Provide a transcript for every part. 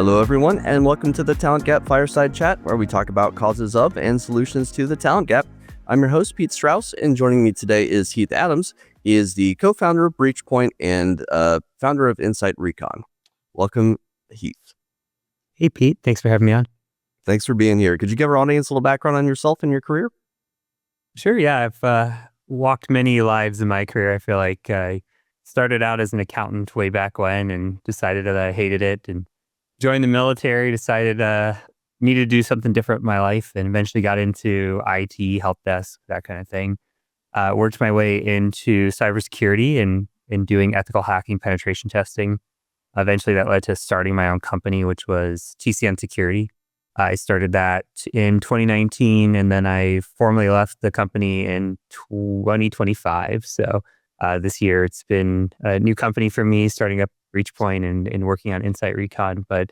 Hello, everyone, and welcome to the Talent Gap Fireside Chat, where we talk about causes of and solutions to the talent gap. I'm your host, Pete Strauss, and joining me today is Heath Adams. He is the co-founder of Breachpoint and founder of Insight Recon. Welcome, Heath. Hey, Pete. Thanks for having me on. Thanks for being here. Could you give our audience a little background on yourself and your career? Sure. Yeah, I've walked many lives in my career. I feel like I started out as an accountant way back when and decided that I hated it and joined the military, decided needed to do something different in my life, and eventually got into IT, help desk, that kind of thing. Worked my way into cybersecurity and doing ethical hacking penetration testing. Eventually that led to starting my own company, which was TCN Security. I started that in 2019, and then I formally left the company in 2025. So this year it's been a new company for me, starting up Breachpoint and working on Insight Recon. But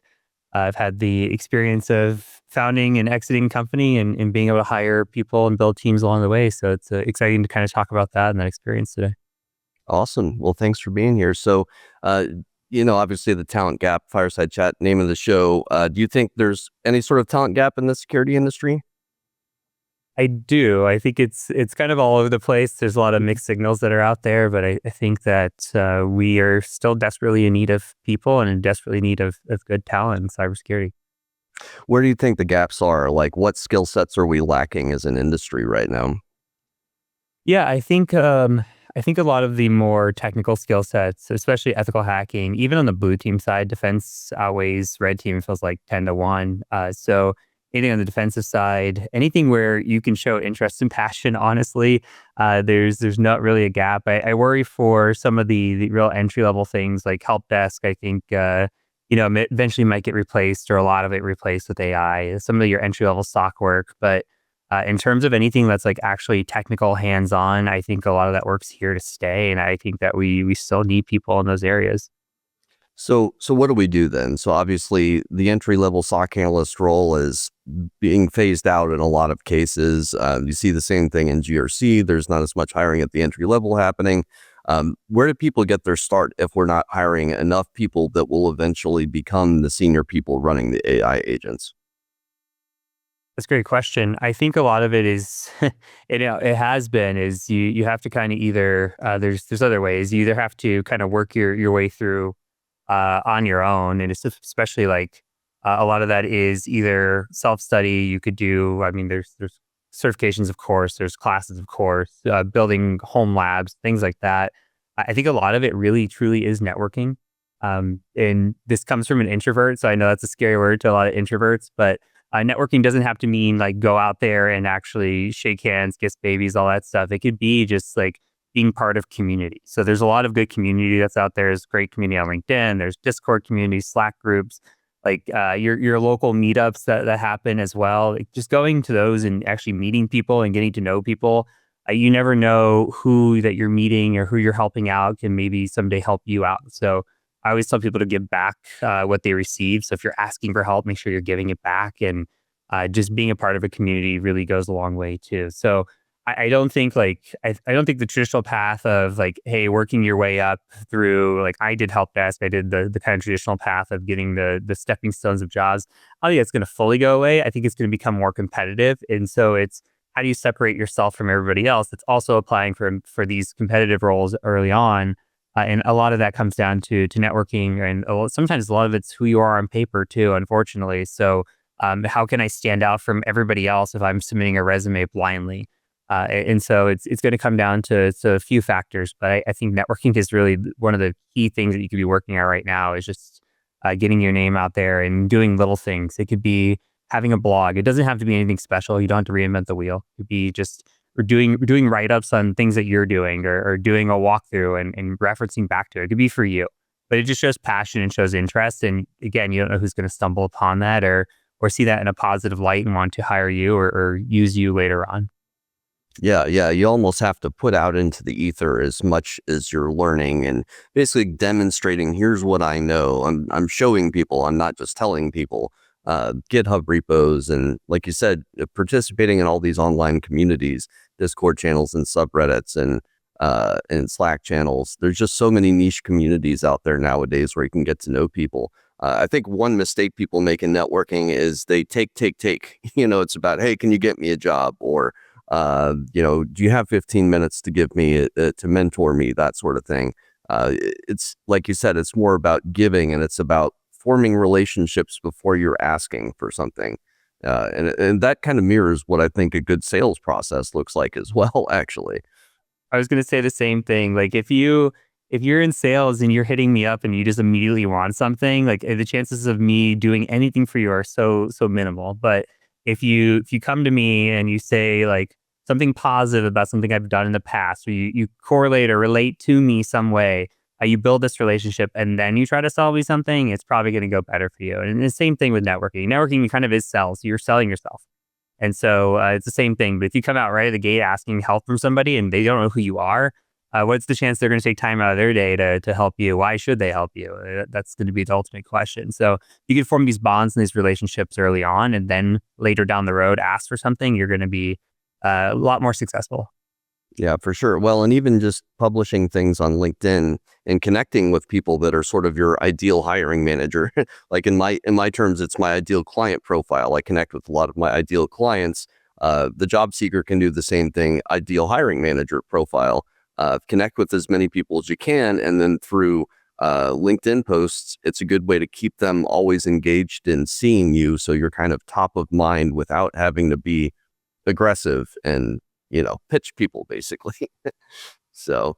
I've had the experience of founding and exiting a company and being able to hire people and build teams along the way. So it's exciting to kind of talk about that and that experience today. Awesome. Well, thanks for being here. So, obviously the Talent Gap Fireside Chat, name of the show. Do you think there's any sort of talent gap in the security industry? I do. I think it's kind of all over the place. There's a lot of mixed signals that are out there, but I think that we are still desperately in need of people and in desperately need of good talent in cybersecurity. Where do you think the gaps are? Like, what skill sets are we lacking as an industry right now? Yeah, I think a lot of the more technical skill sets, especially ethical hacking, even on the blue team side, defense outweighs red team, feels like 10-1. So anything on the defensive side, anything where you can show interest and passion, honestly, there's not really a gap. I worry for some of the real entry level things like help desk. I think eventually might get replaced, or a lot of it replaced with AI. Some of your entry level stock work, but in terms of anything that's like actually technical, hands on, I think a lot of that work's here to stay, and I think that we still need people in those areas. So what do we do then? So obviously the entry-level SOC analyst role is being phased out in a lot of cases. You see the same thing in GRC. There's not as much hiring at the entry level happening. Where do people get their start if we're not hiring enough people that will eventually become the senior people running the AI agents? That's a great question. I think a lot of it is, it has been, is you have to kind of either, there's other ways. You either have to kind of work your way through on your own. And it's especially like a lot of that is either self-study you could do. I mean, there's certifications, of course, there's classes, of course, building home labs, things like that. I think a lot of it really, truly is networking. And this comes from an introvert. So I know that's a scary word to a lot of introverts, but networking doesn't have to mean like go out there and actually shake hands, kiss babies, all that stuff. It could be just like being part of community. So there's a lot of good community that's out there. There's great community on LinkedIn. There's Discord communities, Slack groups, like your local meetups that happen as well. Like just going to those and actually meeting people and getting to know people. You never know who that you're meeting or who you're helping out can maybe someday help you out. So I always tell people to give back what they receive. So if you're asking for help, make sure you're giving it back. And just being a part of a community really goes a long way too. So I don't think I don't think the traditional path of like, hey, working your way up through, like I did help desk, I did the kind of traditional path of getting the stepping stones of jobs. I don't think it's going to fully go away. I think it's going to become more competitive. And so it's, how do you separate yourself from everybody else that's also applying for these competitive roles early on? And a lot of that comes down to networking, and sometimes a lot of it's who you are on paper too, unfortunately. So how can I stand out from everybody else if I'm submitting a resume blindly? And so it's going to come down to a few factors, but I think networking is really one of the key things that you could be working on right now, is just getting your name out there and doing little things. It could be having a blog. It doesn't have to be anything special. You don't have to reinvent the wheel. It could be just doing write-ups on things that you're doing, or doing a walkthrough and referencing back to it. It could be for you, but it just shows passion and shows interest. And again, you don't know who's going to stumble upon that or see that in a positive light and want to hire you or use you later on. Yeah. You almost have to put out into the ether as much as you're learning and basically demonstrating, here's what I know. I'm showing people, I'm not just telling people. GitHub repos, and like you said, participating in all these online communities, Discord channels and subreddits and Slack channels. There's just so many niche communities out there nowadays where you can get to know people. I think one mistake people make in networking is they take. It's about, hey, can you get me a job? Or, do you have 15 minutes to give me to mentor me? That sort of thing. It's like you said, it's more about giving, and it's about forming relationships before you're asking for something. And that kind of mirrors what I think a good sales process looks like as well, actually. I was going to say the same thing. Like if you're in sales and you're hitting me up and you just immediately want something, like the chances of me doing anything for you are so minimal. But if you come to me and you say like something positive about something I've done in the past, or you correlate or relate to me some way, you build this relationship and then you try to sell me something, it's probably going to go better for you. And the same thing with networking. Networking kind of is sales. You're selling yourself. And so it's the same thing. But if you come out right at the gate asking help from somebody and they don't know who you are, what's the chance they're going to take time out of their day to help you? Why should they help you? That's going to be the ultimate question. So you can form these bonds and these relationships early on, and then later down the road, ask for something. You're going to be a lot more successful. Yeah, for sure. Well, and even just publishing things on LinkedIn and connecting with people that are sort of your ideal hiring manager. Like in my terms, it's my ideal client profile. I connect with a lot of my ideal clients. The job seeker can do the same thing. Ideal hiring manager profile. Connect with as many people as you can, and then through LinkedIn posts, it's a good way to keep them always engaged in seeing you, so you're kind of top of mind without having to be aggressive and pitch people basically. So,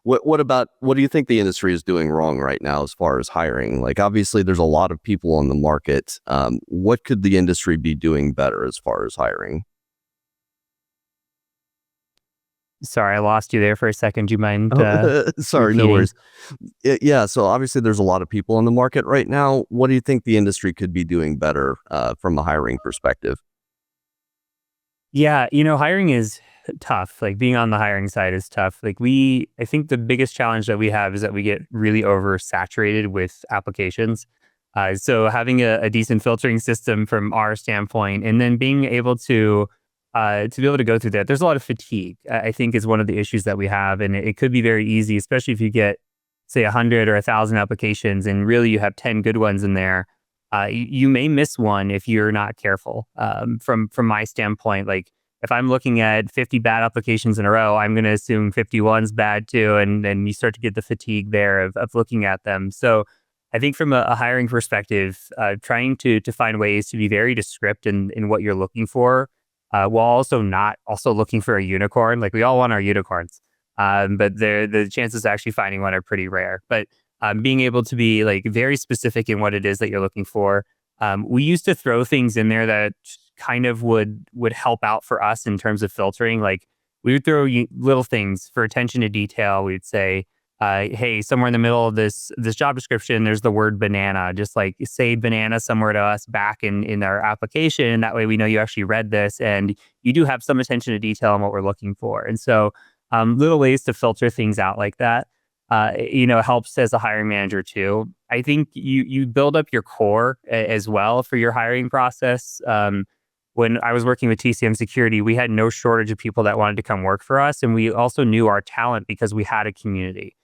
what do you think the industry is doing wrong right now as far as hiring? Like, obviously, there's a lot of people on the market. What could the industry be doing better as far as hiring? Sorry, I lost you there for a second. Do you mind Oh, sorry, no repeating? worries. Yeah, so obviously there's a lot of people on the market right now. What do you think the industry could be doing better from a hiring perspective? Yeah, hiring is tough. Like being on the hiring side is tough. I think the biggest challenge that we have is that we get really oversaturated with applications. So having a decent filtering system from our standpoint, and then being able to be able to go through that, there's a lot of fatigue. I think is one of the issues that we have, and it could be very easy, especially if you get say 100 or 1,000 applications, and really you have 10 good ones in there. You may miss one if you're not careful. From my standpoint, like if I'm looking at 50 bad applications in a row, I'm going to assume 51's bad too, and then you start to get the fatigue there of looking at them. So I think from a hiring perspective, trying to find ways to be very descriptive in what you're looking for, while also not also looking for a unicorn. Like we all want our unicorns, but the chances of actually finding one are pretty rare. But being able to be like very specific in what it is that you're looking for. We used to throw things in there that kind of would help out for us in terms of filtering. Like we would throw little things for attention to detail. We'd say, "Hey, somewhere in the middle of this job description, there's the word banana. Just like say banana somewhere to us back in our application. That way, we know you actually read this and you do have some attention to detail on what we're looking for." And so, little ways to filter things out like that. Helps as a hiring manager too. I think you build up your core as well for your hiring process. When I was working with TCM Security, we had no shortage of people that wanted to come work for us, and we also knew our talent because we had a community.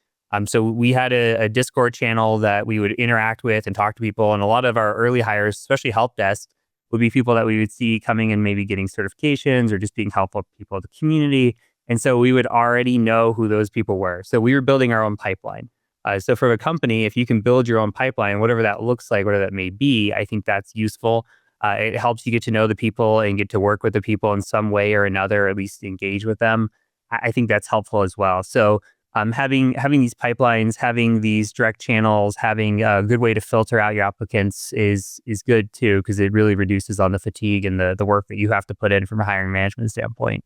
So we had a Discord channel that we would interact with and talk to people, and a lot of our early hires, especially help desk, would be people that we would see coming and maybe getting certifications or just being helpful to people in the community. And so we would already know who those people were. So we were building our own pipeline. So for a company, if you can build your own pipeline, whatever that looks like, whatever that may be, I think that's useful. It helps you get to know the people and get to work with the people in some way or another, or at least engage with them. I think that's helpful as well. So having these pipelines, having these direct channels, having a good way to filter out your applicants is good too, because it really reduces on the fatigue and the work that you have to put in from a hiring management standpoint.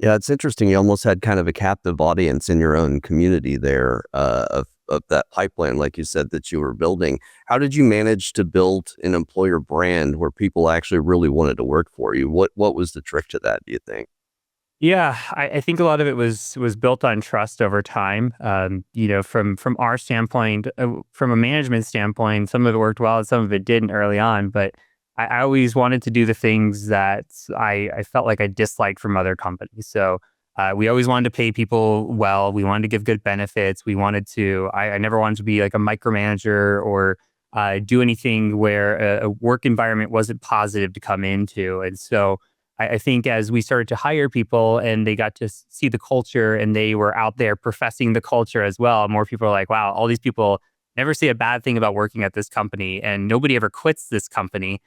Yeah, it's interesting. You almost had kind of a captive audience in your own community there of that pipeline, like you said, that you were building. How did you manage to build an employer brand where people actually really wanted to work for you? What was the trick to that, do you think? Yeah, I think a lot of it was built on trust over time. From our standpoint, from a management standpoint, some of it worked well and some of it didn't early on. But I always wanted to do the things that I felt like I disliked from other companies. So we always wanted to pay people well. We wanted to give good benefits. I never wanted to be like a micromanager or do anything where a work environment wasn't positive to come into. And so I think as we started to hire people and they got to see the culture and they were out there professing the culture as well, more people are like, wow, all these people never say a bad thing about working at this company and nobody ever quits this company.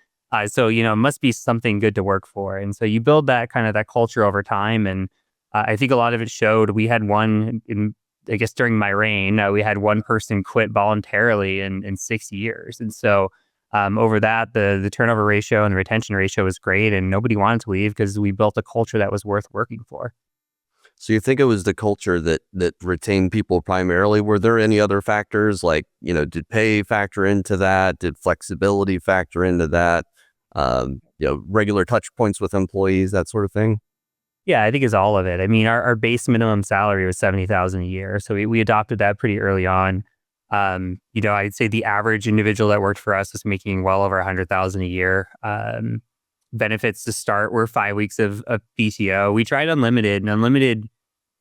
So, it must be something good to work for. And so you build that kind of that culture over time. And I think a lot of it showed. We had I guess during my reign, we had one person quit voluntarily in 6 years. And so over that, the turnover ratio and the retention ratio was great, and nobody wanted to leave because we built a culture that was worth working for. So you think it was the culture that retained people primarily? Were there any other factors like, did pay factor into that? Did flexibility factor into that? Regular touch points with employees, that sort of thing? Yeah, I think it's all of it. I mean, our base minimum salary was 70,000 a year, so we adopted that pretty early on. I'd say the average individual that worked for us was making well over 100,000 a year. Benefits to start were 5 weeks of PTO. We tried unlimited, and unlimited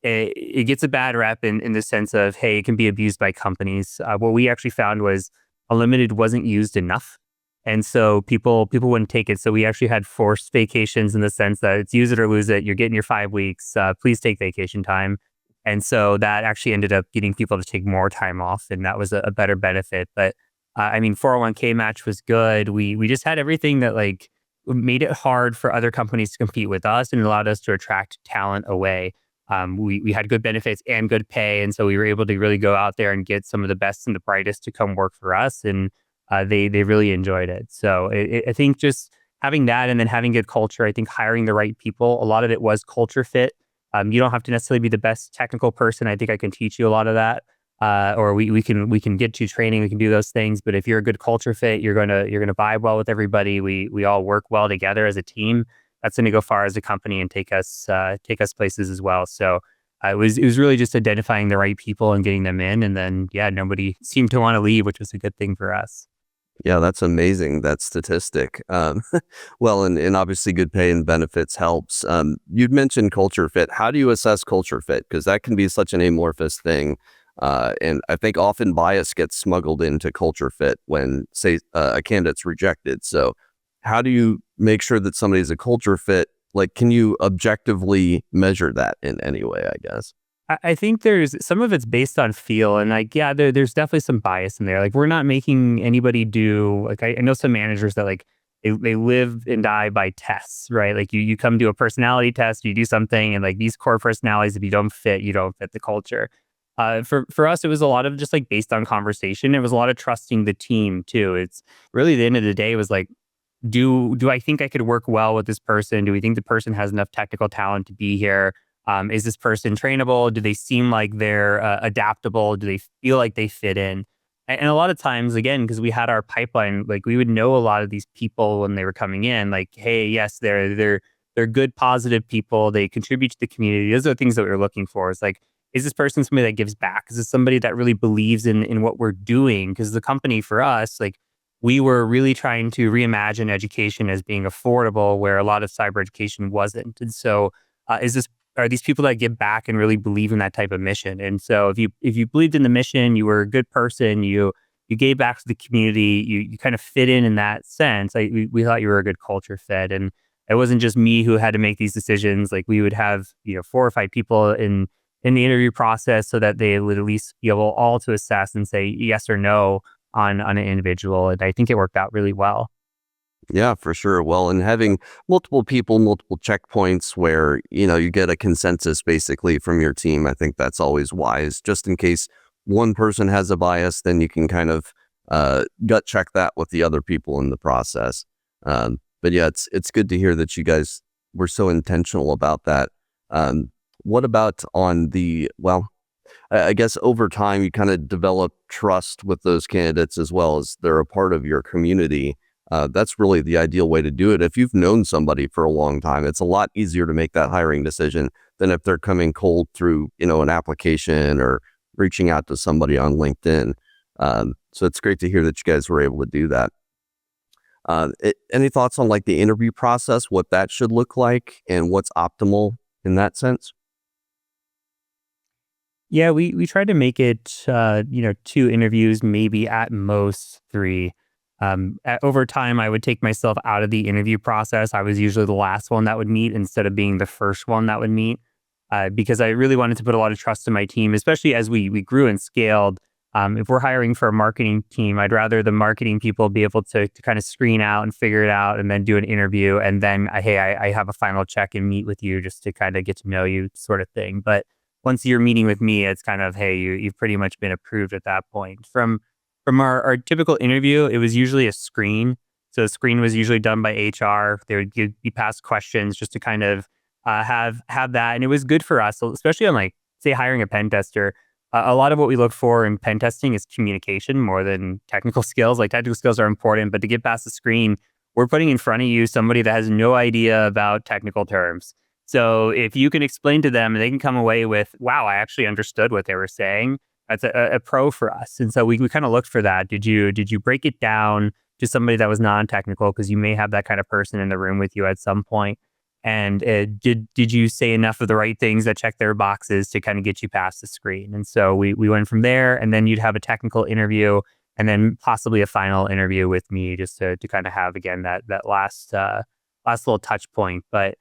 it gets a bad rep in the sense of, hey, it can be abused by companies. What we actually found was unlimited wasn't used enough. And so people wouldn't take it. So we actually had forced vacations in the sense that it's use it or lose it. You're getting your 5 weeks. Please take vacation time. And so that actually ended up getting people to take more time off, and that was a better benefit. But I mean, 401k match was good. We just had everything that like made it hard for other companies to compete with us and allowed us to attract talent away. We had good benefits and good pay, and so we were able to really go out there and get some of the best and the brightest to come work for us, and they really enjoyed it. So I think just having that and then having good culture, I think hiring the right people, a lot of it was culture fit. You don't have to necessarily be the best technical person. I think I can teach you a lot of that, or we can get you training. We can do those things. But if you're a good culture fit, you're gonna vibe well with everybody. We all work well together as a team. That's going to go far as a company and take us places as well. So it was really just identifying the right people and getting them in, and then nobody seemed to want to leave, which was a good thing for us. Yeah, that's amazing, that statistic. Well, and obviously good pay and benefits helps. You'd mentioned culture fit. How do you assess culture fit? Because that can be such an amorphous thing. And I think often bias gets smuggled into culture fit when, say, a candidate's rejected. So how do you make sure that somebody's a culture fit? Like, can you objectively measure that in any way, I guess? I think there's some of it's based on feel, and like there's definitely some bias in there. Like we're not making anybody do like I know some managers that like they live and die by tests, right? Like you come do a personality test, you do something, and like these core personalities, if you don't fit, you don't fit the culture. For us, it was a lot of just like based on conversation. It was a lot of trusting the team too. It's really the end of the day was like do I think I could work well with this person? Do we think the person has enough technical talent to be here? Is this person trainable? Do they seem like they're adaptable? Do they feel like they fit in? And a lot of times, again, because we had our pipeline, like we would know a lot of these people when they were coming in. Like, hey, yes, they're good, positive people. They contribute to the community. Those are the things that we were looking for. It's like, is this person somebody that gives back? Is this somebody that really believes in what we're doing? Because the company for us, like we were really trying to reimagine education as being affordable, where a lot of cyber education wasn't. And so, is this are these people that give back and really believe in that type of mission? And so, if you believed in the mission, you were a good person. You gave back to the community. You kind of fit in that sense. We thought you were a good culture fit, and it wasn't just me who had to make these decisions. Like we would have 4 or 5 people in the interview process, so that they would at least be able all to assess and say yes or no on an individual. And I think it worked out really well. Yeah, for sure. Well, and having multiple people, multiple checkpoints where, you get a consensus basically from your team, I think that's always wise. Just in case one person has a bias, then you can kind of gut check that with the other people in the process. But yeah, it's good to hear that you guys were so intentional about that. What about on well, I guess over time, you kind of develop trust with those candidates as well as they're a part of your community. That's really the ideal way to do it. If you've known somebody for a long time, it's a lot easier to make that hiring decision than if they're coming cold through, an application or reaching out to somebody on LinkedIn. So it's great to hear that you guys were able to do that. Any thoughts on like the interview process, what that should look like and what's optimal in that sense? Yeah, we try to make it, 2 interviews, maybe at most 3. Over time, I would take myself out of the interview process. I was usually the last one that would meet instead of being the first one that would meet, because I really wanted to put a lot of trust in my team, especially as we grew and scaled. If we're hiring for a marketing team, I'd rather the marketing people be able to kind of screen out and figure it out and then do an interview. And then, hey, I have a final check and meet with you just to kind of get to know you sort of thing. But once you're meeting with me, it's kind of, hey, you've pretty much been approved at that point. From our typical interview, it was usually a screen. So the screen was usually done by HR. They would be passed questions just to kind of have that, and it was good for us, so especially on like say hiring a pen tester. A lot of what we look for in pen testing is communication more than technical skills. Like technical skills are important, but to get past the screen, we're putting in front of you somebody that has no idea about technical terms. So if you can explain to them, they can come away with, wow, I actually understood what they were saying. That's a pro for us. And so we kind of looked for that. Did you break it down to somebody that was non-technical? Because you may have that kind of person in the room with you at some point. And did you say enough of the right things that check their boxes to kind of get you past the screen? And so we went from there, and then you'd have a technical interview, and then possibly a final interview with me, just to kind of have again that last little touch point. But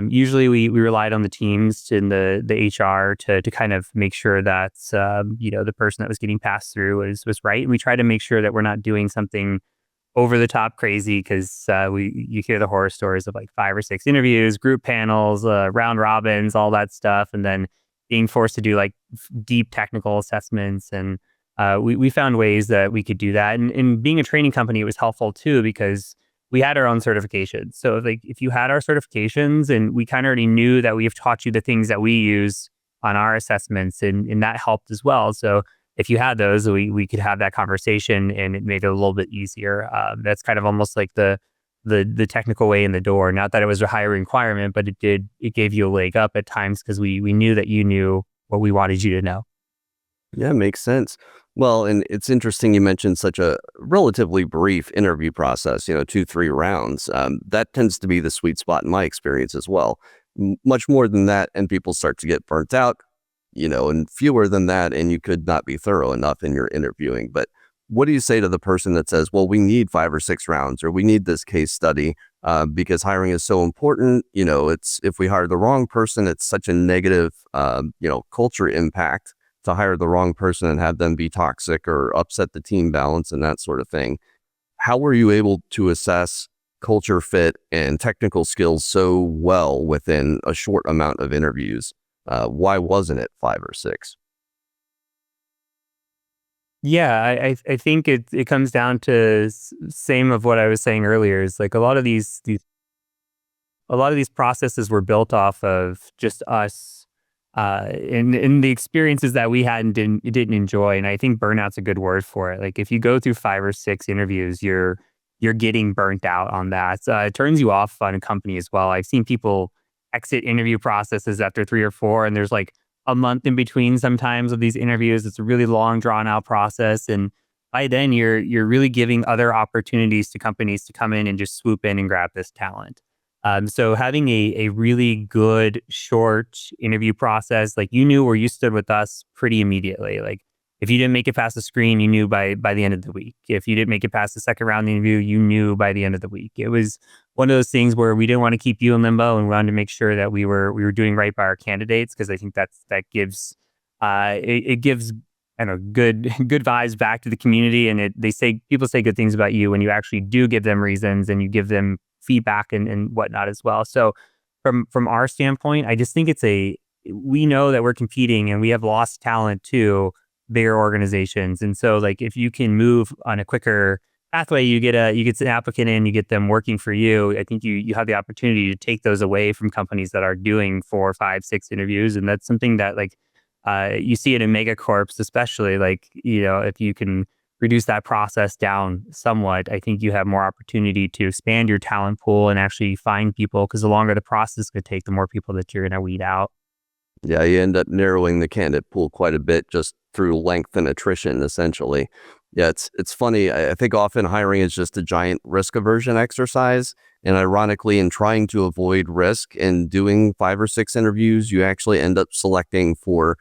usually we relied on the teams and the HR to kind of make sure that the person that was getting passed through was right. And we try to make sure that we're not doing something over the top crazy, because you hear the horror stories of like 5 or 6 interviews, group panels, round robins, all that stuff, and then being forced to do like deep technical assessments. And we found ways that we could do that. And being a training company, it was helpful too, because we had our own certifications. So like if you had our certifications, and we kind of already knew that we've taught you the things that we use on our assessments, and that helped as well. So if you had those, we could have that conversation, and it made it a little bit easier. That's kind of almost like the technical way in the door. Not that it was a high requirement, but it gave you a leg up at times, because we knew that you knew what we wanted you to know. Yeah, makes sense. Well, and it's interesting you mentioned such a relatively brief interview process, 2, 3 rounds. That tends to be the sweet spot in my experience as well. Much more than that, and people start to get burnt out, and fewer than that, and you could not be thorough enough in your interviewing. But what do you say to the person that says, well, we need 5 or 6 rounds, or we need this case study because hiring is so important? It's if we hire the wrong person, it's such a negative, culture impact to hire the wrong person and have them be toxic or upset the team balance and that sort of thing. How were you able to assess culture fit and technical skills so well within a short amount of interviews? Why wasn't it 5 or 6? Yeah, I think it comes down to same of what I was saying earlier. Is like a lot of these processes were built off of just us, in the experiences that we had and didn't enjoy. And I think burnout's a good word for it. Like if you go through 5 or 6 interviews, you're getting burnt out on that. It turns you off on a company as well. I've seen people exit interview processes after 3 or 4, and there's like a month in between sometimes of these interviews. It's a really long, drawn out process, and by then you're really giving other opportunities to companies to come in and just swoop in and grab this talent. So having a really good short interview process, like you knew where you stood with us pretty immediately. Like if you didn't make it past the screen, you knew by the end of the week. If you didn't make it past the second round interview, you knew by the end of the week. It was one of those things where we didn't want to keep you in limbo, and we wanted to make sure that we were doing right by our candidates, because I think that gives it gives good vibes back to the community. And people say good things about you when you actually do give them reasons and you give them feedback and whatnot as well. So from our standpoint, I just think we know that we're competing and we have lost talent to bigger organizations. And so like if you can move on a quicker pathway, you get an applicant in, you get them working for you. I think you have the opportunity to take those away from companies that are doing 4, 5, 6 interviews. And that's something that like you see it in megacorps, especially like, if you can reduce that process down somewhat, I think you have more opportunity to expand your talent pool and actually find people, because the longer the process could take, the more people that you're going to weed out. Yeah, you end up narrowing the candidate pool quite a bit just through length and attrition, essentially. Yeah, it's funny. I think often hiring is just a giant risk aversion exercise. And ironically, in trying to avoid risk and doing 5 or 6 interviews, you actually end up selecting for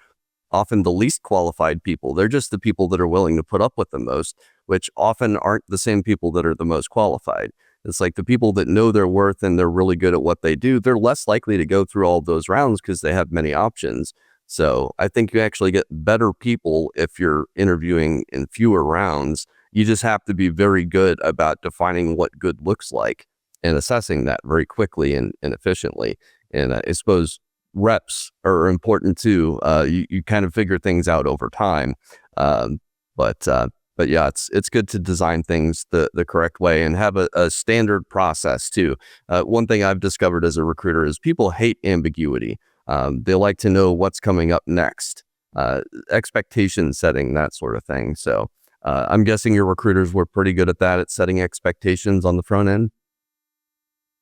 often the least qualified people. They're just the people that are willing to put up with the most, which often aren't the same people that are the most qualified. It's like the people that know their worth and they're really good at what they do, they're less likely to go through all of those rounds because they have many options. So I think you actually get better people if you're interviewing in fewer rounds. You just have to be very good about defining what good looks like and assessing that very quickly and efficiently. And I suppose reps are important too. You kind of figure things out over time. Um, but but yeah, it's good to design things the correct way and have a standard process too. One thing I've discovered as a recruiter is people hate ambiguity. They like to know what's coming up next, expectation setting, that sort of thing. So I'm guessing your recruiters were pretty good at that, at setting expectations on the front end.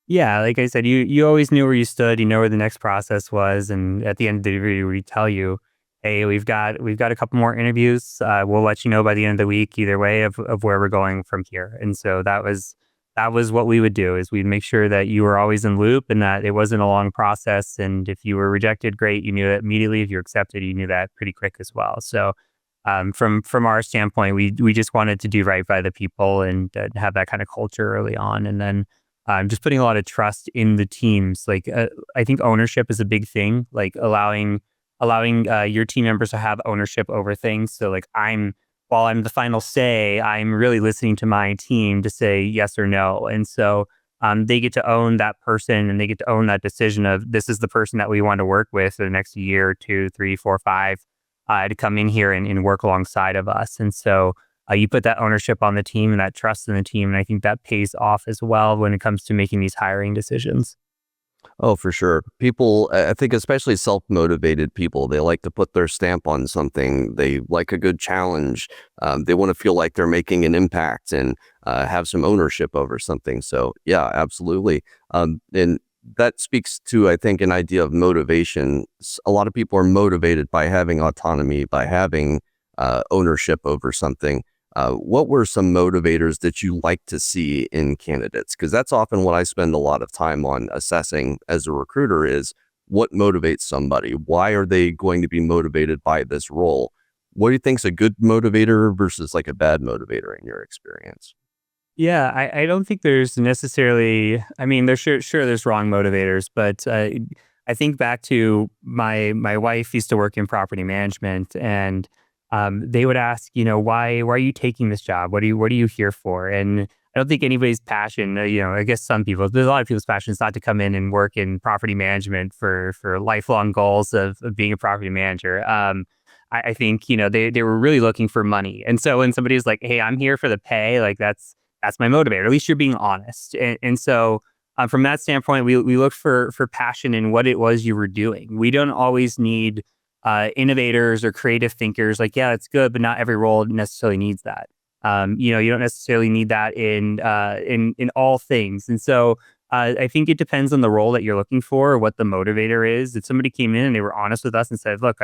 Yeah, like I said, you always knew where you stood, you know where the next process was, and at the end of the interview, we tell you, "Hey, we've got a couple more interviews. We'll let you know by the end of the week, either way, of where we're going from here." And so that was what we would do is we'd make sure that you were always in loop and that it wasn't a long process. And if you were rejected, great, you knew that immediately. If you're accepted, you knew that pretty quick as well. So from our standpoint, we just wanted to do right by the people and have that kind of culture early on, and then just putting a lot of trust in the teams. Like I think ownership is a big thing. Like allowing your team members to have ownership over things. So like while I'm the final say, I'm really listening to my team to say yes or no, and so. They get to own that person and they get to own that decision of this is the person that we want to work with for the next year, 2, 3, 4, 5 to come in here and work alongside of us. And so you put that ownership on the team and that trust in the team. And I think that pays off as well when it comes to making these hiring decisions. Oh, for sure. People, I think especially self-motivated people, they like to put their stamp on something. They like a good challenge. They want to feel like they're making an impact and have some ownership over something. So yeah, absolutely. And that speaks to, I think, an idea of motivation. A lot of people are motivated by having autonomy, by having ownership over something. What were some motivators that you like to see in candidates? Because that's often what I spend a lot of time on assessing as a recruiter is what motivates somebody? Why are they going to be motivated by this role? What do you think's a good motivator versus like a bad motivator in your experience? Yeah, I don't think there's necessarily. I mean, there's sure there's wrong motivators, but I think back to my wife used to work in property management, and they would ask, why are you taking this job? What are you here for? And I don't think anybody's passion. I guess some people. There's a lot of people's passion is not to come in and work in property management for lifelong goals of being a property manager. I think they were really looking for money, and so when somebody's like, "Hey, I'm here for the pay," like that's my motivator. At least you're being honest. And so from that standpoint, we look for passion in what it was you were doing. We don't always need innovators or creative thinkers. Like, yeah, it's good, but not every role necessarily needs that. You don't necessarily need that in all things. And so I think it depends on the role that you're looking for, or what the motivator is. If somebody came in and they were honest with us and said, "Look,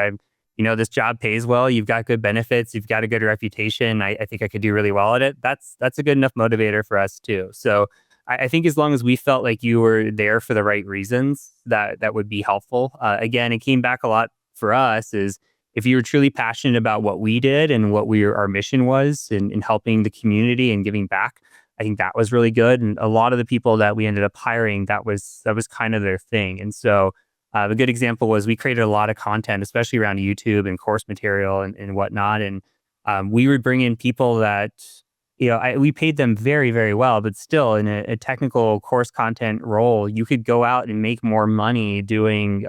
this job pays well. You've got good benefits. You've got a good reputation. I think I could do really well at it." That's a good enough motivator for us too. So I think as long as we felt like you were there for the right reasons, that would be helpful. Again, it came back a lot for us is if you were truly passionate about what we did and what our mission was in helping the community and giving back. I think that was really good. And a lot of the people that we ended up hiring, that was kind of their thing. And so a good example was we created a lot of content, especially around YouTube and course material and whatnot. And we would bring in people that, we paid them very, very well, but still in a technical course content role, you could go out and make more money doing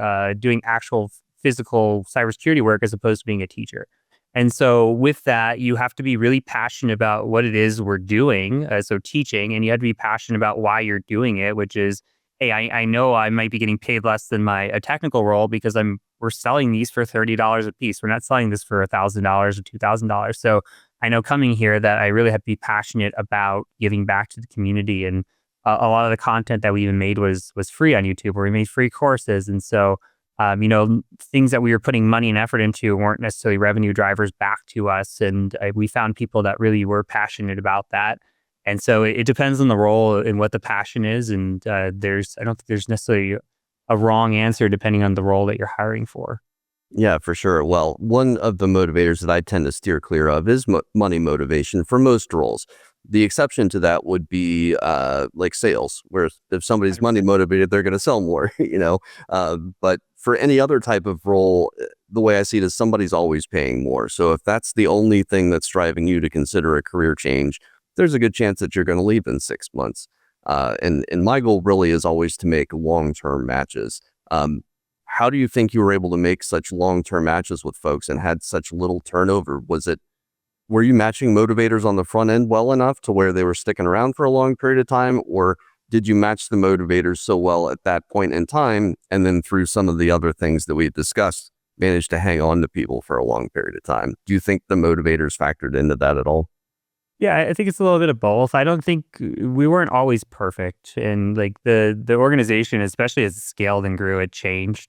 actual physical cybersecurity work as opposed to being a teacher. And so with that, you have to be really passionate about what it is we're doing. So teaching, and you have to be passionate about why you're doing it, which is, hey, I know I might be getting paid less than a technical role because we're selling these for $30 a piece. We're not selling this for $1,000 or $2,000. So I know coming here that I really have to be passionate about giving back to the community. And a lot of the content that we even made was free on YouTube, where we made free courses. And so things that we were putting money and effort into weren't necessarily revenue drivers back to us. And we found people that really were passionate about that. And so it depends on the role and what the passion is. And I don't think there's necessarily a wrong answer depending on the role that you're hiring for. Yeah, for sure. Well, one of the motivators that I tend to steer clear of is money motivation for most roles. The exception to that would be like sales, where if somebody's money 100%. motivated, they're going to sell more, you know. But for any other type of role, the way I see it is somebody's always paying more. So if that's the only thing that's driving you to consider a career change, there's a good chance that you're going to leave in 6 months. And my goal really is always to make long-term matches. How do you think you were able to make such long-term matches with folks and had such little turnover? Were you matching motivators on the front end well enough to where they were sticking around for a long period of time, or did you match the motivators so well at that point in time, and then through some of the other things that we discussed, managed to hang on to people for a long period of time? Do you think the motivators factored into that at all? Yeah, I think it's a little bit of both. I don't think we weren't always perfect, and like the organization, especially as it scaled and grew, it changed,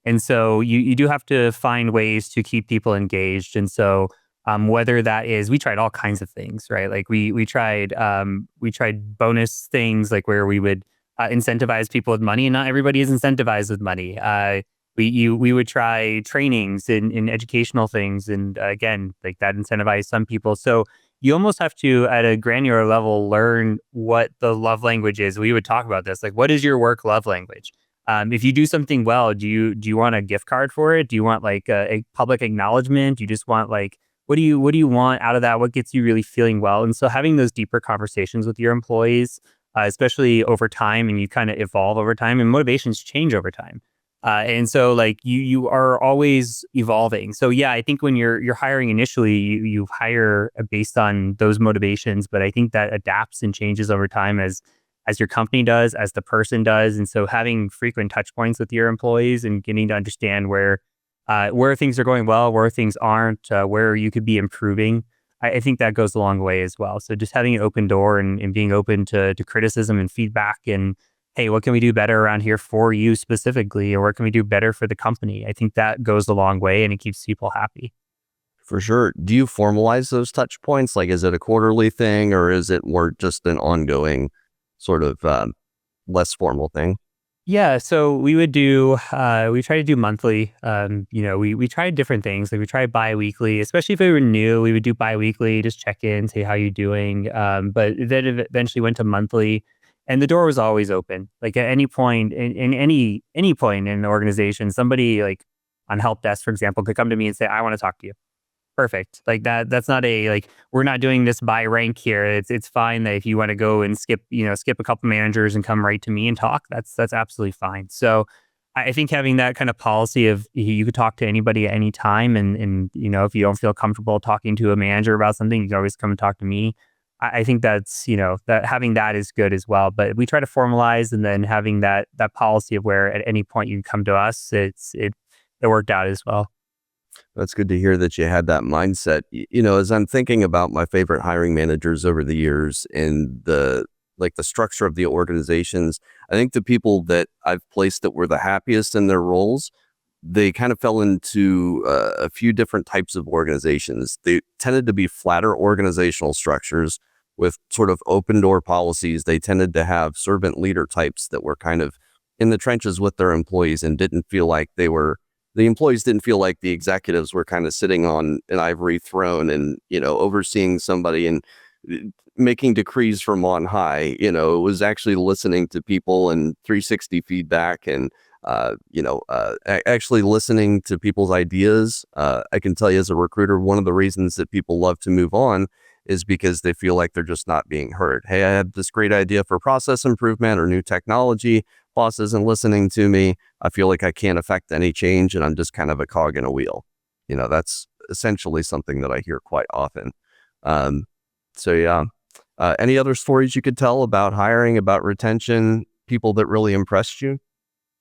and so you do have to find ways to keep people engaged. And so whether that is, we tried all kinds of things, right? Like we tried bonus things, like where we would incentivize people with money, and not everybody is incentivized with money. We would try trainings in educational things, and again, like that incentivized some people. So you almost have to, at a granular level, learn what the love language is. We would talk about this, like, what is your work love language? If you do something well, do you want a gift card for it? Do you want like a public acknowledgement? Do you just want like, what do you want out of that? What gets you really feeling well? And so having those deeper conversations with your employees, especially over time, and you kind of evolve over time, and motivations change over time. And so like you are always evolving. So yeah, I think when you're hiring initially, you hire based on those motivations, but I think that adapts and changes over time as your company does, as the person does. And so having frequent touch points with your employees and getting to understand where things are going well, where things aren't, where you could be improving. I think that goes a long way as well. So just having an open door, and being open to criticism and feedback, and hey, what can we do better around here for you specifically? Or what can we do better for the company? I think that goes a long way, and it keeps people happy. For sure. Do you formalize those touch points? Like, is it a quarterly thing, or is it more just an ongoing sort of less formal thing? Yeah, so we try to do monthly. We tried different things. Like we tried bi-weekly, especially if we were new, we would do bi-weekly, just check in, say how you doing. But then it eventually went to monthly, and the door was always open. Like at any point in any point in the organization, somebody like on help desk, for example, could come to me and say, I want to talk to you. Perfect. Like that's not a like, we're not doing this by rank here. It's fine that if you want to go and skip a couple managers and come right to me and talk, that's absolutely fine. So I think having that kind of policy of you could talk to anybody at any time, and if you don't feel comfortable talking to a manager about something, you can always come and talk to me. I think that's that having that is good as well. But we try to formalize, and then having that policy of where at any point you can come to us, it worked out as well. That's good to hear that you had that mindset. As I'm thinking about my favorite hiring managers over the years and the structure of the organizations, I think the people that I've placed that were the happiest in their roles, they kind of fell into a few different types of organizations. They tended to be flatter organizational structures with sort of open door policies. They tended to have servant leader types that were kind of in the trenches with their employees and didn't feel like the employees didn't feel like the executives were kind of sitting on an ivory throne and, overseeing somebody and making decrees from on high. It was actually listening to people and 360 feedback and, actually listening to people's ideas. I can tell you as a recruiter, one of the reasons that people love to move on is because they feel like they're just not being heard. Hey, I have this great idea for process improvement or new technology. Boss isn't listening to me. I feel like I can't affect any change and I'm just kind of a cog in a wheel. That's essentially something that I hear quite often. Um, so yeah. Any other stories you could tell about hiring, about retention, people that really impressed you?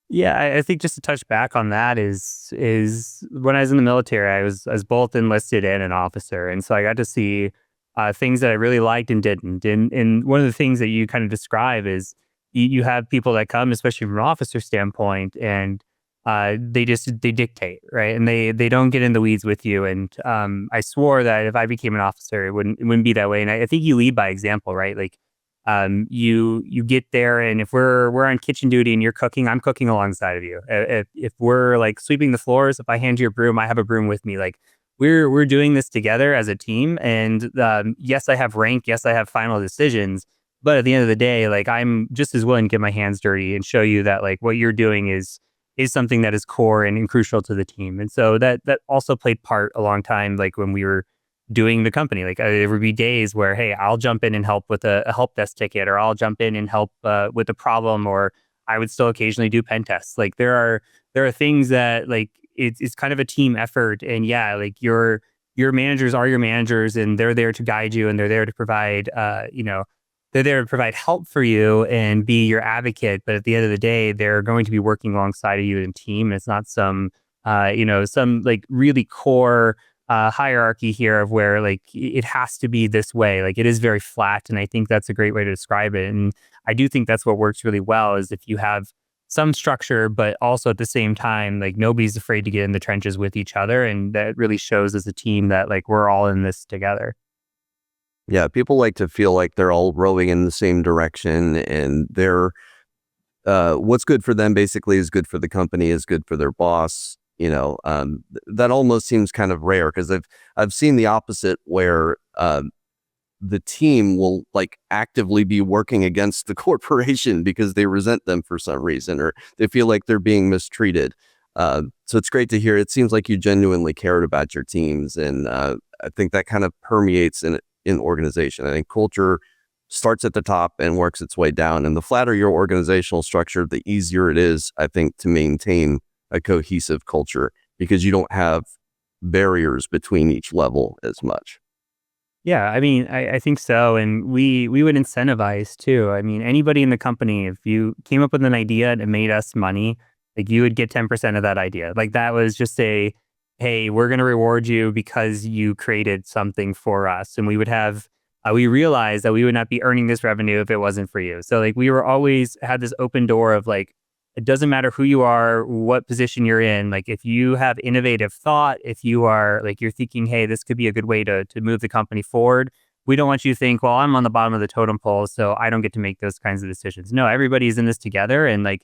Yeah, I think just to touch back on that is when I was in the military, I was both enlisted and an officer, and so I got to see things that I really liked and didn't. And one of the things that you kind of describe is you have people that come, especially from an officer standpoint, and they dictate, right, and they don't get in the weeds with you. And I swore that if I became an officer, it wouldn't be that way. And I think you lead by example, right? Like You get there, and if we're on kitchen duty and you're cooking, I'm cooking alongside of you. If we're like sweeping the floors, if I hand you a broom, I have a broom with me. Like we're doing this together as a team. And yes, I have rank. Yes, I have final decisions. But at the end of the day, like I'm just as willing to get my hands dirty and show you that like what you're doing is something that is core and crucial to the team. And so that also played part a long time, like when we were doing the company. Like there would be days where, hey, I'll jump in and help with a help desk ticket, or I'll jump in and help with a problem, or I would still occasionally do pen tests. Like there are things that like it's kind of a team effort, and yeah, like your managers are your managers, and they're there to guide you, and they're there to provide they're there to provide help for you and be your advocate. But at the end of the day, they're going to be working alongside of you in team. It's not some like really core hierarchy here of where like it has to be this way. Like it is very flat, and I think that's a great way to describe it. And I do think that's what works really well is if you have some structure, but also at the same time, like nobody's afraid to get in the trenches with each other, and that really shows as a team that like we're all in this together. Yeah, people like to feel like they're all rowing in the same direction, and they're what's good for them basically is good for the company, is good for their boss. That almost seems kind of rare because I've seen the opposite where the team will like actively be working against the corporation because they resent them for some reason, or they feel like they're being mistreated. So it's great to hear. It seems like you genuinely cared about your teams, and I think that kind of permeates in organization. I think culture starts at the top and works its way down. And the flatter your organizational structure, the easier it is, I think, to maintain a cohesive culture because you don't have barriers between each level as much. Yeah, I mean, I think so, and we would incentivize too. I mean, anybody in the company, if you came up with an idea and it made us money, like you would get 10% of that idea. Like that was just a, hey, we're going to reward you because you created something for us, and we would have. We realized that we would not be earning this revenue if it wasn't for you. So like we were always had this open door of like it doesn't matter who you are, what position you're in. Like if you have innovative thought, if you are like you're thinking, hey, this could be a good way to move the company forward. We don't want you to think, well, I'm on the bottom of the totem pole, so I don't get to make those kinds of decisions. No, everybody's in this together, and like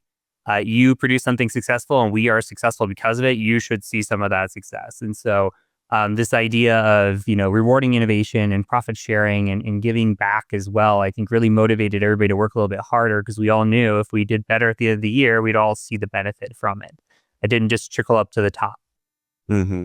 you produce something successful, and we are successful because of it. You should see some of that success, and so this idea of rewarding innovation and profit sharing and giving back as well, I think really motivated everybody to work a little bit harder because we all knew if we did better at the end of the year, we'd all see the benefit from it. It didn't just trickle up to the top. hmm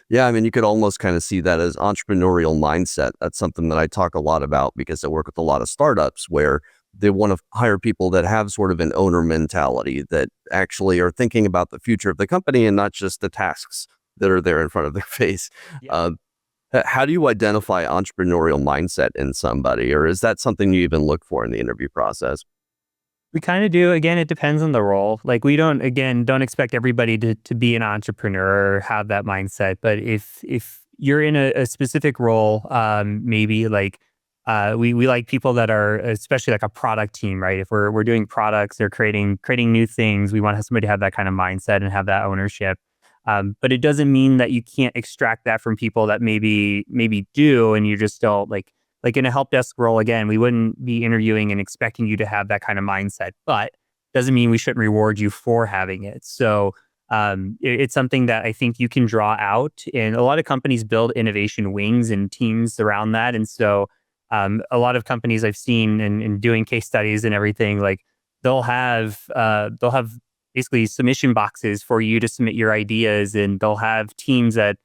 Yeah, I mean, you could almost kind of see that as entrepreneurial mindset. That's something that I talk a lot about because I work with a lot of startups where they want to hire people that have sort of an owner mentality that actually are thinking about the future of the company and not just the tasks that are there in front of their face. Yeah. Uh, how do you identify entrepreneurial mindset in somebody, or is that something you even look for in the interview process? We kind of do. Again, it depends on the role. Like we don't expect everybody to be an entrepreneur or have that mindset. But if you're in a specific role, maybe like we like people that are especially like a product team, right? If we're doing products or creating new things, we want somebody to have that kind of mindset and have that ownership. But it doesn't mean that you can't extract that from people that maybe do, and you just don't like in a help desk role. Again, we wouldn't be interviewing and expecting you to have that kind of mindset, but doesn't mean we shouldn't reward you for having it. So it's something that I think you can draw out, and a lot of companies build innovation wings and teams around that. And so a lot of companies I've seen in doing case studies and everything, like they'll have basically submission boxes for you to submit your ideas, and they'll have teams that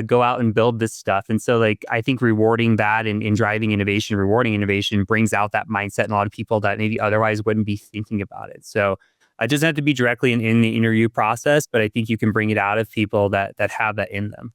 go out and build this stuff. And so, like, I think rewarding that and driving innovation, rewarding innovation brings out that mindset in a lot of people that maybe otherwise wouldn't be thinking about it. So it doesn't have to be directly in the interview process, but I think you can bring it out of people that have that in them.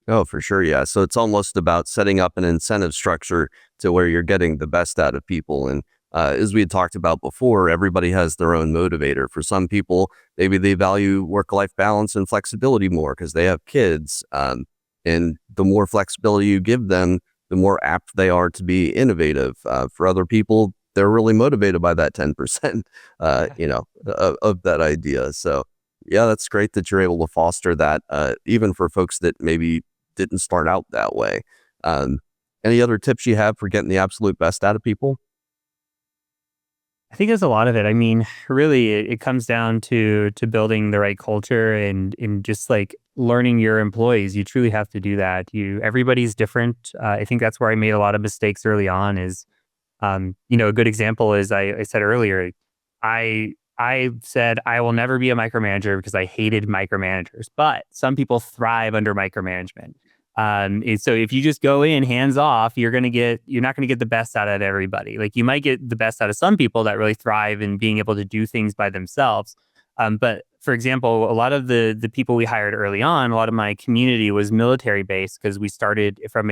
Oh, for sure. Yeah. So it's almost about setting up an incentive structure to where you're getting the best out of people. And as we had talked about before, everybody has their own motivator. For some people, maybe they value work-life balance and flexibility more because they have kids. And the more flexibility you give them, the more apt they are to be innovative. For other people, they're really motivated by that 10%, of that idea. So yeah, that's great that you're able to foster that, even for folks that maybe didn't start out that way. Um, any other tips you have for getting the absolute best out of people? I think there's a lot of it. I mean, really, it comes down to building the right culture and just like learning your employees. You truly have to do that. Everybody's different. I think that's where I made a lot of mistakes early on. A good example is I said earlier, I said I will never be a micromanager because I hated micromanagers, but some people thrive under micromanagement. And so if you just go in hands off, you're not gonna get the best out of everybody. Like you might get the best out of some people that really thrive in being able to do things by themselves. But for example, a lot of the people we hired early on, a lot of my community was military based because we started from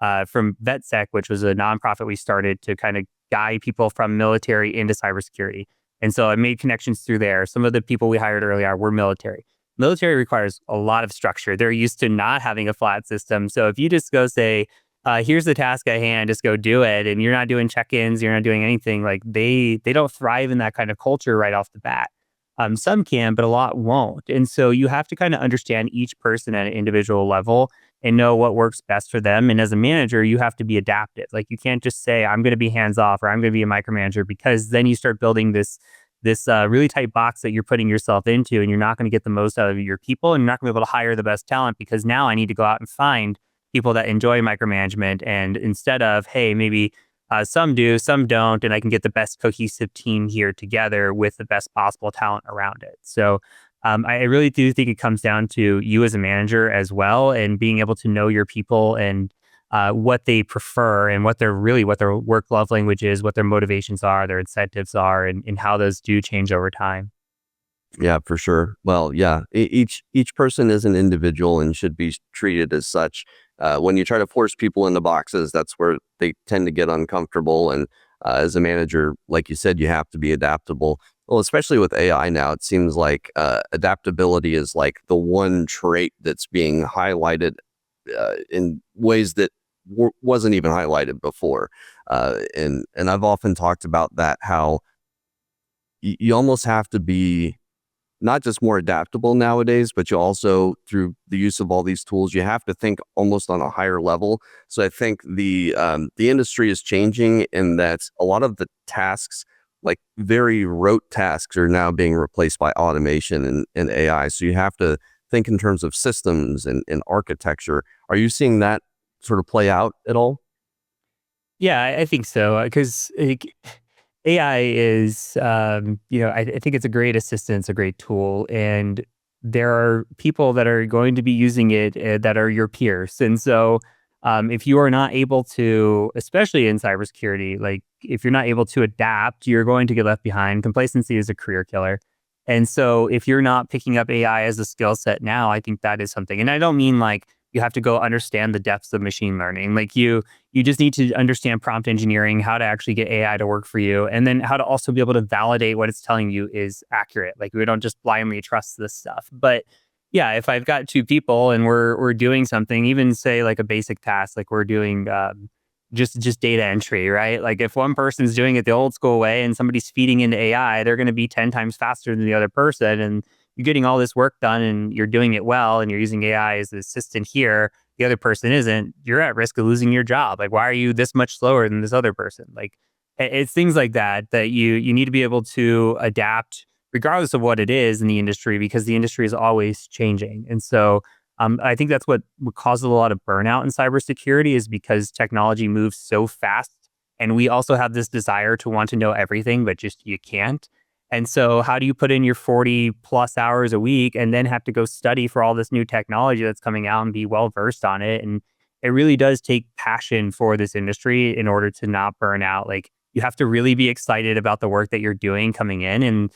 VetSec, which was a nonprofit we started to kind of guide people from military into cybersecurity. And so I made connections through there. Some of the people we hired early on were military. Military requires a lot of structure. They're used to not having a flat system. So if you just go say, here's the task at hand, just go do it, and you're not doing check-ins, you're not doing anything, like they don't thrive in that kind of culture right off the bat. Some can, but a lot won't. And so you have to kind of understand each person at an individual level and know what works best for them. And as a manager, you have to be adaptive. Like you can't just say, I'm going to be hands off or I'm going to be a micromanager, because then you start building this really tight box that you're putting yourself into, and you're not going to get the most out of your people, and you're not going to be able to hire the best talent, because now I need to go out and find people that enjoy micromanagement. And instead of, hey, maybe some do, some don't, and I can get the best cohesive team here together with the best possible talent around it. So I really do think it comes down to you as a manager as well, and being able to know your people and what they prefer and what their work love language is, what their motivations are, their incentives are, and how those do change over time. Yeah, for sure. Well, yeah, each person is an individual and should be treated as such. When you try to force people into boxes, that's where they tend to get uncomfortable. And as a manager, like you said, you have to be adaptable. Well, especially with AI now, it seems like adaptability is like the one trait that's being highlighted in ways that wasn't even highlighted before. And I've often talked about that, how you almost have to be not just more adaptable nowadays, but you also, through the use of all these tools, you have to think almost on a higher level. So I think the industry is changing in that a lot of the tasks, like very rote tasks, are now being replaced by automation and AI. So you have to think in terms of systems and architecture. Are you seeing that sort of play out at all? Yeah, I think so. Because AI is, I think it's a great assistant, a great tool, and there are people that are going to be using it that are your peers. And so, if you are not able to, especially in cybersecurity, like if you're not able to adapt, you're going to get left behind. Complacency is a career killer. And so, if you're not picking up AI as a skill set now, I think that is something. And I don't mean like you have to go understand the depths of machine learning. Like you just need to understand prompt engineering, how to actually get AI to work for you, and then how to also be able to validate what it's telling you is accurate. Like we don't just blindly trust this stuff. But yeah, if I've got two people and we're doing something, even say like a basic task, like we're doing just data entry, right? Like if one person's doing it the old school way and somebody's feeding into AI, they're going to be 10 times faster than the other person. And you're getting all this work done and you're doing it well and you're using AI as an assistant here, the other person isn't, you're at risk of losing your job. Like, why are you this much slower than this other person? Like, it's things like that that you need to be able to adapt regardless of what it is in the industry, because the industry is always changing. And so I think that's what causes a lot of burnout in cybersecurity, is because technology moves so fast. And we also have this desire to want to know everything, but just you can't. And so, how do you put in your 40 plus hours a week and then have to go study for all this new technology that's coming out and be well versed on it? And it really does take passion for this industry in order to not burn out. Like, you have to really be excited about the work that you're doing coming in. And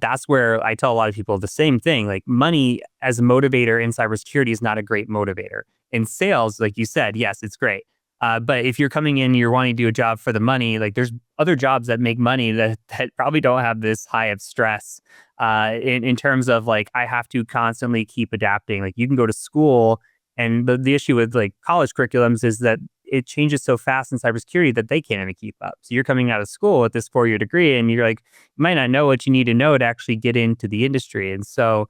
that's where I tell a lot of people the same thing. Like, money as a motivator in cybersecurity is not a great motivator. In sales, like you said, yes, it's great. But if you're coming in, you're wanting to do a job for the money, like there's other jobs that make money that probably don't have this high of stress in terms of like, I have to constantly keep adapting. Like you can go to school, and the issue with like college curriculums is that it changes so fast in cybersecurity that they can't even keep up. So you're coming out of school with this 4-year degree and you're like, you might not know what you need to know to actually get into the industry. And so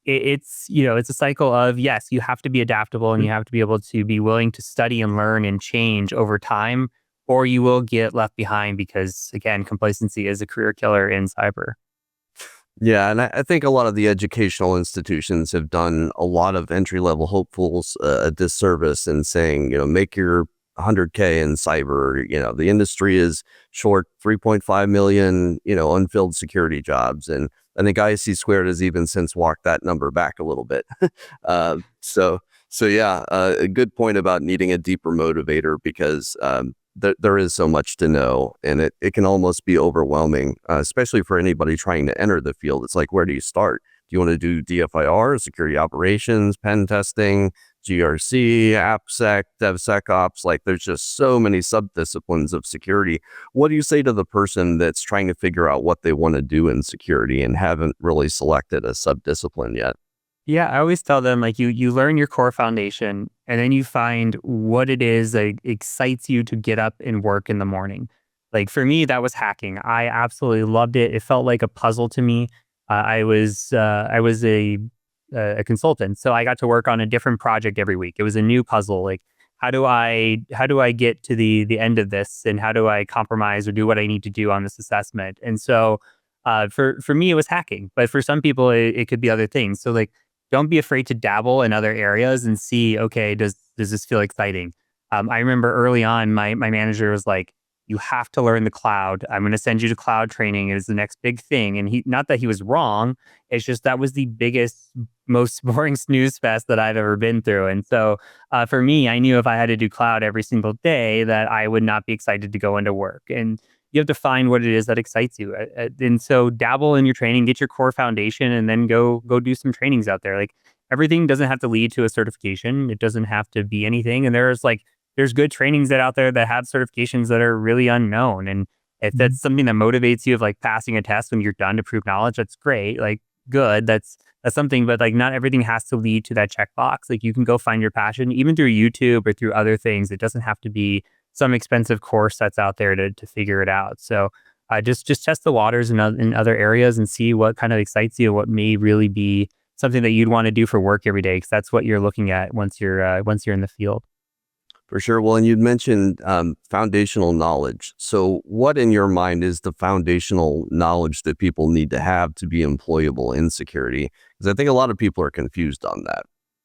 it's a cycle of, yes, you have to be adaptable and you have to be able to be willing to study and learn and change over time, or you will get left behind because, again, complacency is a career killer in cyber. Yeah, and I think a lot of the educational institutions have done a lot of entry level hopefuls a disservice in saying, make your 100K in cyber. The industry is short 3.5 million, unfilled security jobs, and I think IC Squared has even since walked that number back a little bit. uh, so so yeah, a good point about needing a deeper motivator because there is so much to know, and it can almost be overwhelming, especially for anybody trying to enter the field. It's like, where do you start? Do you want to do DFIR, security operations, pen testing, GRC, AppSec, DevSecOps? Like, there's just so many subdisciplines of security. What do you say to the person that's trying to figure out what they want to do in security and haven't really selected a subdiscipline yet? Yeah, I always tell them like you learn your core foundation and then you find what it is that excites you to get up and work in the morning. Like for me, that was hacking. I absolutely loved it. It felt like a puzzle to me. I was a consultant, so I got to work on a different project every week. It was a new puzzle. Like how do I get to the end of this, and how do I compromise or do what I need to do on this assessment? And so for me, it was hacking, but for some people, it could be other things. So like don't be afraid to dabble in other areas and see, okay, does this feel exciting? I remember early on, my manager was like, "You have to learn the cloud. I'm going to send you to cloud training. It is the next big thing." And he, not that he was wrong, it's just that was the biggest, most boring snooze fest that I've ever been through. And so for me, I knew if I had to do cloud every single day, that I would not be excited to go into work. And you have to find what it is that excites you. And so dabble in your training, get your core foundation, and then go do some trainings out there. Like everything doesn't have to lead to a certification. It doesn't have to be anything. And there's good trainings that out there that have certifications that are really unknown. And if that's something that motivates you of like passing a test when you're done to prove knowledge, that's great. Like good. That's something, but like not everything has to lead to that checkbox. Like you can go find your passion even through YouTube or through other things. It doesn't have to be some expensive course that's out there to figure it out. So just test the waters in other areas and see what kind of excites you, what may really be something that you'd want to do for work every day, because that's what you're looking at once you're in the field. For sure. Well, and you'd mentioned foundational knowledge. So, what in your mind is the foundational knowledge that people need to have to be employable in security? Because I think a lot of people are confused on that.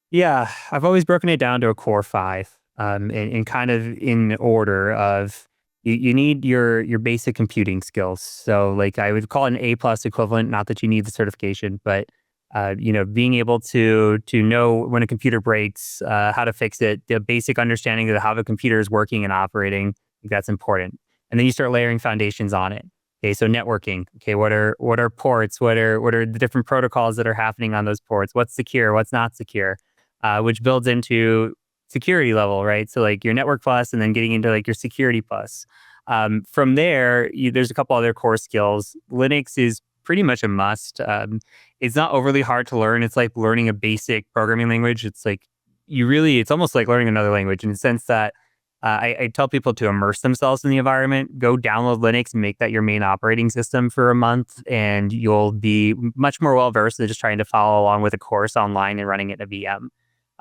Yeah, I've always broken it down to a core five, and kind of in order of you need your basic computing skills. So, like I would call it an A plus equivalent. Not that you need the certification, but being able to know when a computer breaks, how to fix it, the basic understanding of how the computer is working and operating. I think that's important. And then you start layering foundations on it. Okay, so networking. Okay, what are ports? What are the different protocols that are happening on those ports? What's secure? What's not secure? Which builds into security level, right? So like your network plus, and then getting into like your security plus. From there, there's a couple other core skills. Linux is pretty much a must. It's not overly hard to learn. It's like learning a basic programming language. It's almost like learning another language in the sense that I tell people to immerse themselves in the environment. Go download Linux and make that your main operating system for a month, and you'll be much more well versed than just trying to follow along with a course online and running it in a VM.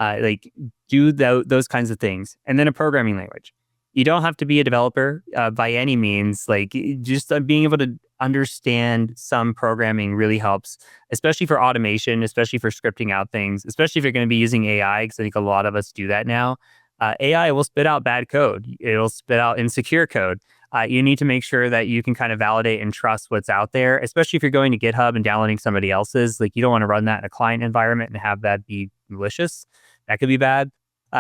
Like do those kinds of things, and then a programming language. You don't have to be a developer by any means. Like just being able to understand some programming really helps, especially for automation, especially for scripting out things, especially if you're going to be using AI, because I think a lot of us do that now. AI will spit out bad code. It'll spit out insecure code. You need to make sure that you can kind of validate and trust what's out there, especially if you're going to GitHub and downloading somebody else's. Like you don't want to run that in a client environment and have that be malicious. That could be bad.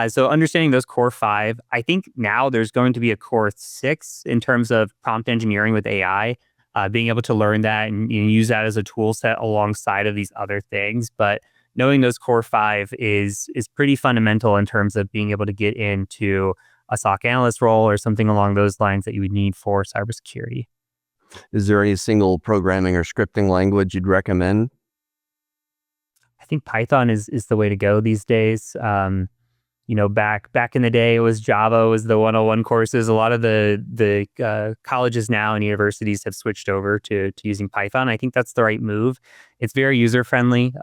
So understanding those core five, I think now there's going to be a core six in terms of prompt engineering with AI, being able to learn that and use that as a tool set alongside of these other things. But knowing those core five is pretty fundamental in terms of being able to get into a SOC analyst role or something along those lines that you would need for cybersecurity. Is there any single programming or scripting language you'd recommend? I think Python is the way to go these days. Back in the day, it was Java was the 101 courses. A lot of the colleges now and universities have switched over to using Python. I think that's the right move. It's very user friendly.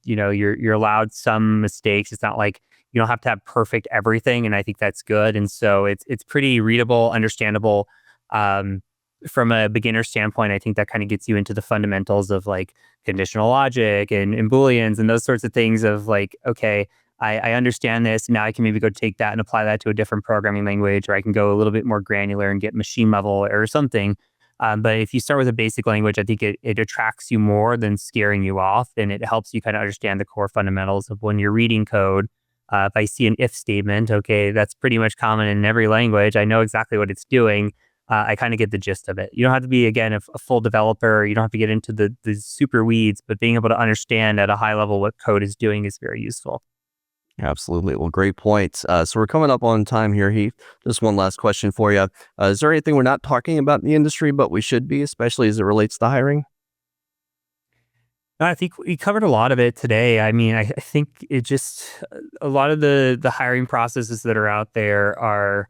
You're allowed some mistakes. It's not like You don't have to have perfect everything, and I think that's good. And so it's pretty readable, understandable. From a beginner standpoint, I think that kind of gets you into the fundamentals of like conditional logic and Booleans and those sorts of things of like, okay, I understand this. Now I can maybe go take that and apply that to a different programming language, or I can go a little bit more granular and get machine level or something. But if you start with a basic language, I think it attracts you more than scaring you off. And it helps you kind of understand the core fundamentals of when you're reading code. If I see an if statement, okay, that's pretty much common in every language. I know exactly what it's doing. I kind of get the gist of it. You don't have to be, again, a full developer. You don't have to get into the super weeds, but being able to understand at a high level what code is doing is very useful. Absolutely. Well, great points. So we're coming up on time here, Heath. Just one last question for you. Is there anything we're not talking about in the industry, but we should be, especially as it relates to hiring? No, I think we covered a lot of it today. I mean, I think it just a lot of the hiring processes that are out there are,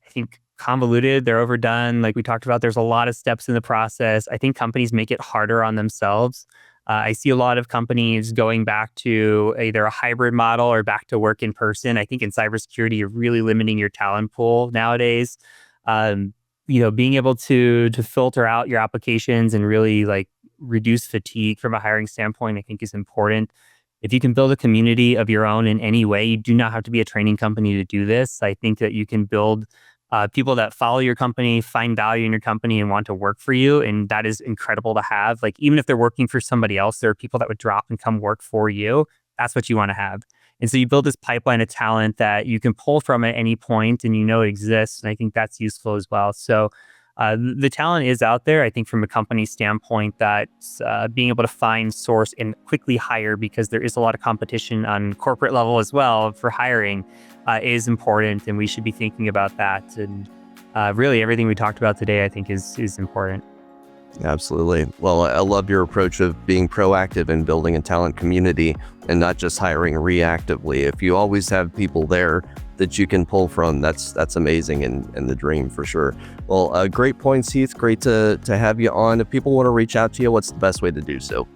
I think, convoluted. They're overdone. Like we talked about, there's a lot of steps in the process. I think companies make it harder on themselves. I see a lot of companies going back to either a hybrid model or back to work in person. I think in cybersecurity, you're really limiting your talent pool nowadays. Being able to filter out your applications and really like reduce fatigue from a hiring standpoint, I think is important. If you can build a community of your own in any way, you do not have to be a training company to do this. I think that you can build people that follow your company, find value in your company, and want to work for you. And that is incredible to have. Like, even if they're working for somebody else, there are people that would drop and come work for you. That's what you want to have. And so you build this pipeline of talent that you can pull from at any point and you know it exists. And I think that's useful as well. So the talent is out there. I think from a company standpoint, that being able to find, source, and quickly hire, because there is a lot of competition on corporate level as well for hiring, is important, and we should be thinking about that. And really, everything we talked about today, I think, is important. Absolutely. Well, I love your approach of being proactive in building a talent community and not just hiring reactively. If you always have people there that you can pull from, that's amazing and the dream for sure. Well, great points, Heath. Great to have you on. If people want to reach out to you, what's the best way to do so?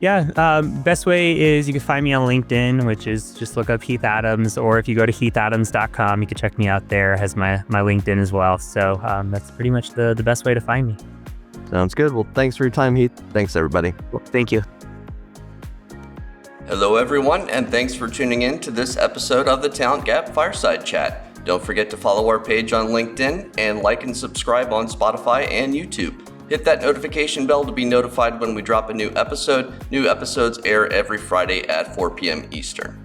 Yeah, best way is you can find me on LinkedIn, which is just look up Heath Adams, or if you go to heathadams.com, you can check me out there. It has my LinkedIn as well. So that's pretty much the best way to find me. Sounds good. Well, thanks for your time, Heath. Thanks, everybody. Well, thank you. Hello, everyone, and thanks for tuning in to this episode of the Talent Gap Fireside Chat. Don't forget to follow our page on LinkedIn and like and subscribe on Spotify and YouTube. Hit that notification bell to be notified when we drop a new episode. New episodes air every Friday at 4 p.m. Eastern.